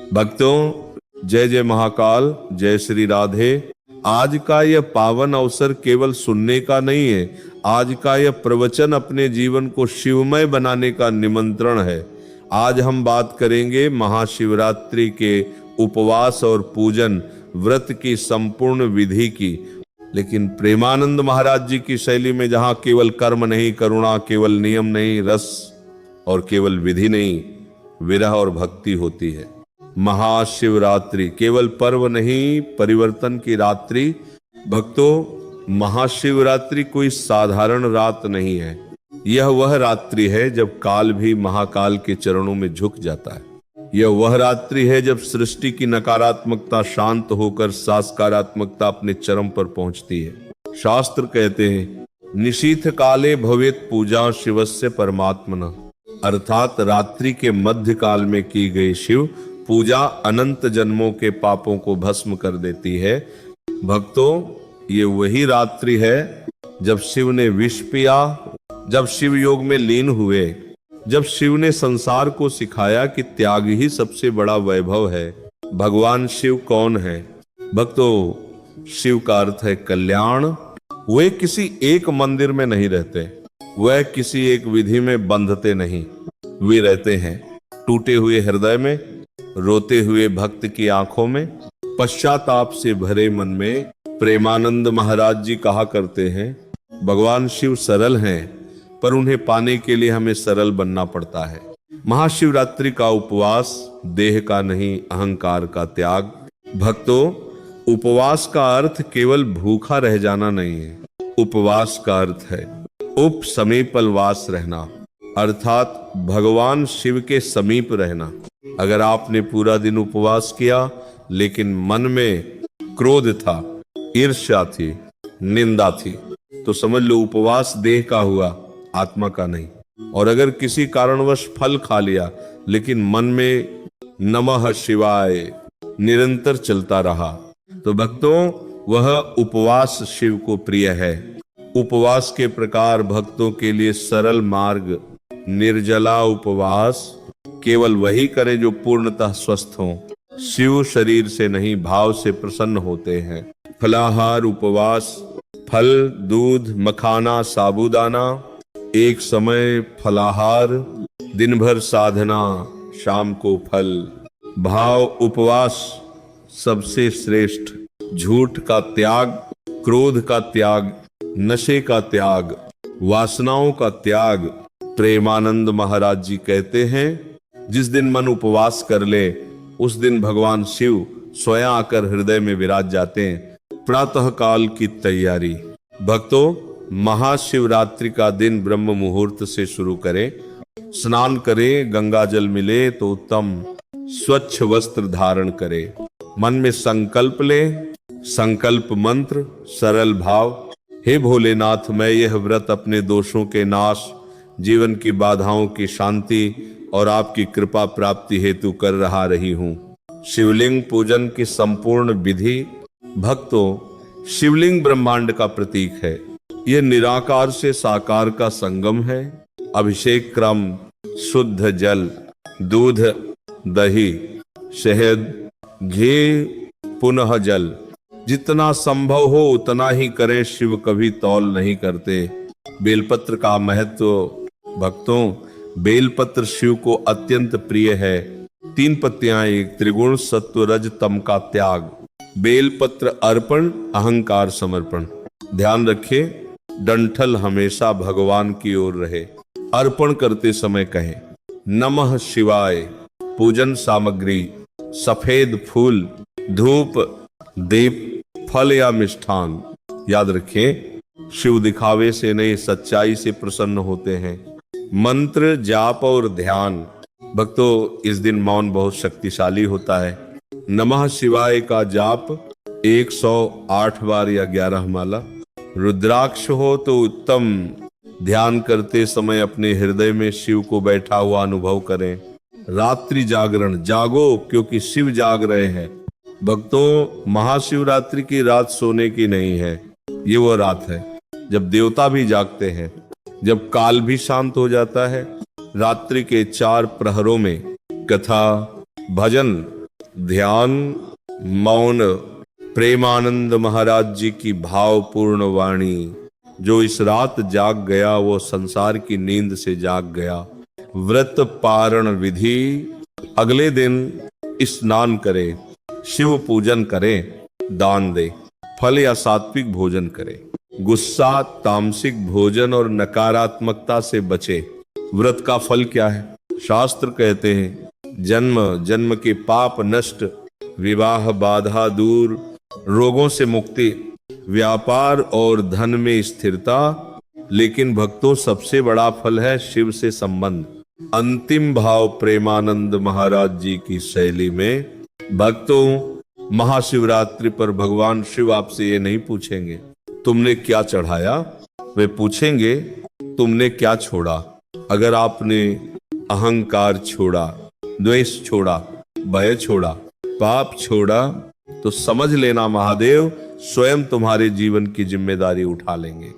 भक्तों, जय जय महाकाल, जय श्री राधे। आज का यह पावन अवसर केवल सुनने का नहीं है, आज का यह प्रवचन अपने जीवन को शिवमय बनाने का निमंत्रण है। आज हम बात करेंगे महाशिवरात्रि के उपवास और पूजन व्रत की संपूर्ण विधि की, लेकिन प्रेमानंद महाराज जी की शैली में, जहां केवल कर्म नहीं, करुणा, केवल नियम नहीं, रस और केवल विधि नहीं, विरह और भक्ति होती है। महाशिवरात्रि केवल पर्व नहीं, परिवर्तन की रात्रि। भक्तों, महाशिवरात्रि कोई साधारण रात नहीं है। यह वह रात्रि है जब काल भी महाकाल के चरणों में झुक जाता है। यह वह रात्रि है जब सृष्टि की नकारात्मकता शांत होकर सकारात्मकता अपने चरम पर पहुंचती है। शास्त्र कहते हैं, निशीथ काले भवेत पूजा शिवस्य परमात्मना, अर्थात रात्रि के मध्य काल में की गई शिव पूजा अनंत जन्मों के पापों को भस्म कर देती है। भक्तों, ये वही रात्रि है जब शिव ने विष पिया, जब शिव योग में लीन हुए, जब शिव ने संसार को सिखाया कि त्याग ही सबसे बड़ा वैभव है। भगवान शिव कौन है? भक्तों, शिव का अर्थ है कल्याण। वे किसी एक मंदिर में नहीं रहते, वह किसी एक विधि में बंधते नहीं। वे रहते हैं टूटे हुए हृदय में, रोते हुए भक्त की आंखों में, पश्चाताप से भरे मन में। प्रेमानंद महाराज जी कहा करते हैं, भगवान शिव सरल हैं, पर उन्हें पाने के लिए हमें सरल बनना पड़ता है। महाशिवरात्रि का उपवास देह का नहीं, अहंकार का त्याग। भक्तों, उपवास का अर्थ केवल भूखा रह जाना नहीं है। उपवास का अर्थ है उप समीपलवास रहना, अर्थात भगवान शिव के समीप रहना। अगर आपने पूरा दिन उपवास किया लेकिन मन में क्रोध था, ईर्ष्या थी, निंदा थी, तो समझ लो उपवास देह का हुआ, आत्मा का नहीं। और अगर किसी कारणवश फल खा लिया लेकिन मन में नमः शिवाय निरंतर चलता रहा, तो भक्तों वह उपवास शिव को प्रिय है। उपवास के प्रकार भक्तों के लिए सरल मार्ग निर्जला उपवास। केवल वही करे जो पूर्णतः स्वस्थ हो। शिव शरीर से नहीं, भाव से प्रसन्न होते हैं। फलाहार उपवास, फल, दूध, मखाना, साबूदाना, एक समय फलाहार, दिन भर साधना, शाम को फल। भाव उपवास सबसे श्रेष्ठ। झूठ का त्याग, क्रोध का त्याग, नशे का त्याग, वासनाओं का त्याग। प्रेमानंद महाराज जी कहते हैं, जिस दिन मन उपवास कर ले उस दिन भगवान शिव स्वयं आकर हृदय में विराज जाते हैं। प्रातः काल की तैयारी। भक्तों, महाशिवरात्रि का दिन ब्रह्म मुहूर्त से शुरू करें। स्नान करें, गंगा जल मिले तो उत्तम। स्वच्छ वस्त्र धारण करें। मन में संकल्प ले, संकल्प मंत्र, सरल भाव। हे भोलेनाथ, मैं यह व्रत अपने दोषों के नाश, जीवन की बाधाओं की शांति और आपकी कृपा प्राप्ति हेतु कर रहा रही हूं। शिवलिंग पूजन की संपूर्ण विधि। भक्तों, शिवलिंग ब्रह्मांड का प्रतीक है। यह निराकार से साकार का संगम है। अभिषेक क्रम शुद्ध जल, दूध, दही, शहद, घी, पुनः जल। जितना संभव हो उतना ही करें, शिव कभी तौल नहीं करते। बेलपत्र का महत्व। भक्तों, बेलपत्र शिव को अत्यंत प्रिय है। 3 पत्तियां, एक त्रिगुण सत्व रज तम का त्याग। बेलपत्र अर्पण, अहंकार समर्पण। ध्यान रखे, डंठल हमेशा भगवान की ओर रहे। अर्पण करते समय कहे नमः शिवाय। पूजन सामग्री सफेद फूल, धूप, दीप, फल या मिष्ठान। याद रखें, शिव दिखावे से नहीं, सच्चाई से प्रसन्न होते हैं। मंत्र, जाप और ध्यान। भक्तों, इस दिन मौन बहुत शक्तिशाली होता है। नमः शिवाय का जाप 108 बार या 11 माला। रुद्राक्ष हो तो उत्तम। ध्यान करते समय अपने हृदय में शिव को बैठा हुआ अनुभव करें। रात्रि जागरण, जागो क्योंकि शिव जाग रहे हैं। भक्तों, महाशिवरात्रि की रात सोने की नहीं है। ये वो रात है जब देवता भी जागते हैं, जब काल भी शांत हो जाता है। रात्रि के 4 प्रहरों में कथा, भजन, ध्यान, मौन, प्रेमानंद महाराज जी की भावपूर्ण वाणी। जो इस रात जाग गया वो संसार की नींद से जाग गया। व्रत पारण विधि, अगले दिन स्नान करे, शिव पूजन करे, दान दे, फल या सात्विक भोजन करे, गुस्सा, तामसिक भोजन और नकारात्मकता से बचे। व्रत का फल क्या है? शास्त्र कहते हैं जन्म जन्म के पाप नष्ट, विवाह बाधा दूर, रोगों से मुक्ति, व्यापार और धन में स्थिरता। लेकिन भक्तों सबसे बड़ा फल है शिव से संबंध। अंतिम भाव प्रेमानंद महाराज जी की शैली में भक्तों महाशिवरात्रि पर भगवान शिव आपसे ये नहीं पूछेंगे तुमने क्या चढ़ाया, वे पूछेंगे तुमने क्या छोड़ा। अगर आपने अहंकार छोड़ा, द्वेष छोड़ा, भय छोड़ा, पाप छोड़ा, तो समझ लेना महादेव स्वयं तुम्हारे जीवन की जिम्मेदारी उठा लेंगे।